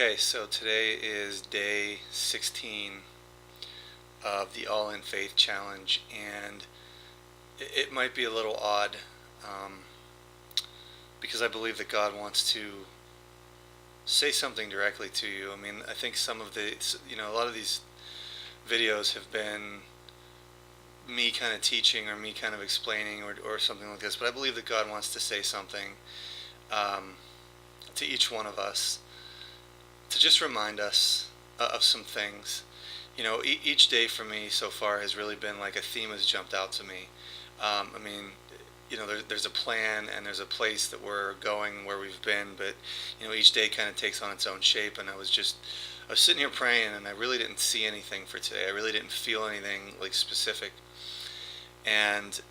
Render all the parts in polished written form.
Okay, so today is day 16 of the All in Faith Challenge, and it might be a little odd um, because I believe that God wants to say something directly to you. I mean, I think some of a lot of these videos have been me kind of teaching or me kind of explaining or something like this, but I believe that God wants to say something um, to each one of us to just remind us of some things. Each day for me so far has really been like a theme has jumped out to me. I mean, there's a plan and there's a place that we're going where we've been, but each day kind of takes on its own shape. And I was sitting here praying, and I really didn't see anything for today. I really didn't feel anything like specific, and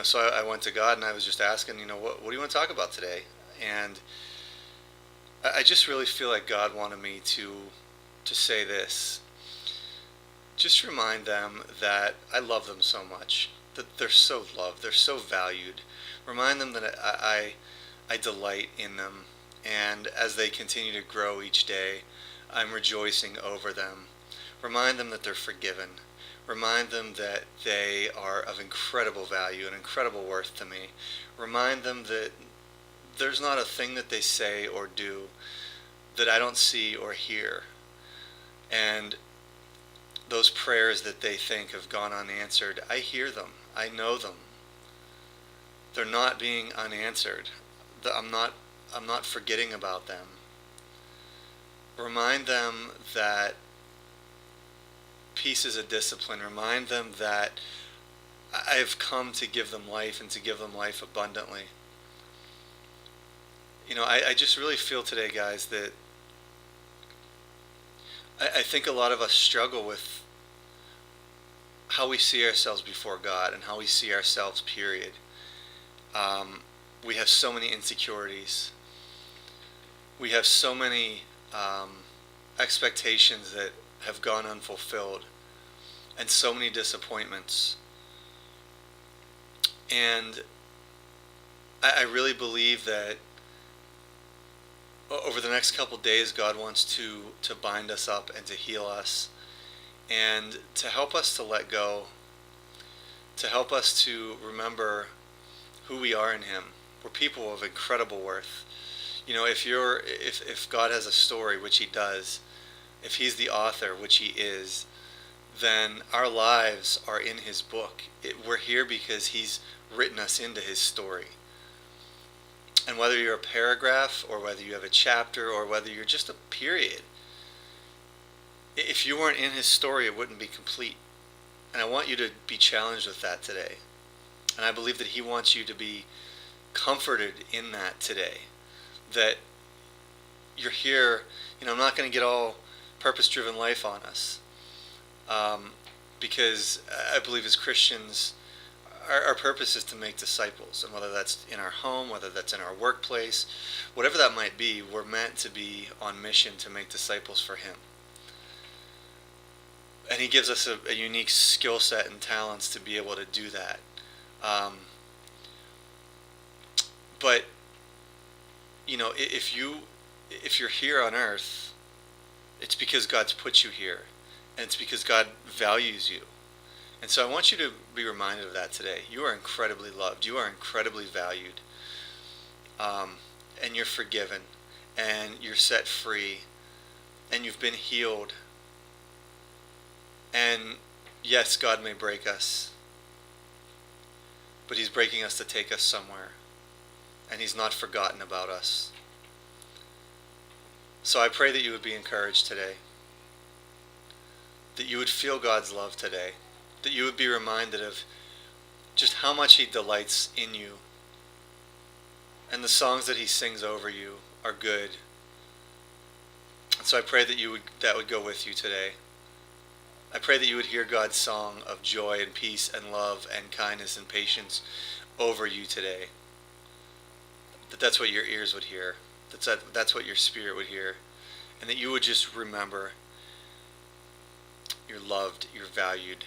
so I went to God and I was just asking, what do you want to talk about today? And I just really feel like God wanted me to say this. Just remind them that I love them so much, that they're so loved, they're so valued. Remind them that I delight in them, and as they continue to grow each day, I'm rejoicing over them. Remind them that they're forgiven. Remind them that they are of incredible value and incredible worth to me. Remind them that there's not a thing that they say or do that I don't see or hear. And those prayers that they think have gone unanswered, I hear them. I know them. They're not being unanswered. I'm not forgetting about them. Remind them that peace is a discipline. Remind them that I've come to give them life and to give them life abundantly. I just really feel today, guys, that I think a lot of us struggle with how we see ourselves before God and how we see ourselves, period. We have so many insecurities. We have so many expectations that have gone unfulfilled and so many disappointments. And I really believe that over the next couple days, God wants to bind us up and to heal us and to help us to let go, to help us to remember who we are in Him. We're people of incredible worth. If God has a story, which He does, if He's the author, which He is, then our lives are in His book. We're here because He's written us into His story. And whether you're a paragraph or whether you have a chapter or whether you're just a period, if you weren't in His story, it wouldn't be complete. And I want you to be challenged with that today. And I believe that He wants you to be comforted in that today. That you're here, I'm not going to get all purpose-driven life on us. Because I believe as Christians, our purpose is to make disciples, and whether that's in our home, whether that's in our workplace, whatever that might be, we're meant to be on mission to make disciples for Him. And He gives us a unique skill set and talents to be able to do that. But if you're here on earth, it's because God's put you here, and it's because God values you. And so I want you to be reminded of that today. You are incredibly loved. You are incredibly valued. And you're forgiven. And you're set free. And you've been healed. And yes, God may break us. But He's breaking us to take us somewhere. And He's not forgotten about us. So I pray that you would be encouraged today. That you would feel God's love today. That you would be reminded of just how much He delights in you. And the songs that He sings over you are good. And so I pray that that would go with you today. I pray that you would hear God's song of joy and peace and love and kindness and patience over you today. That's what your ears would hear. That's what your spirit would hear. And that you would just remember you're loved, you're valued,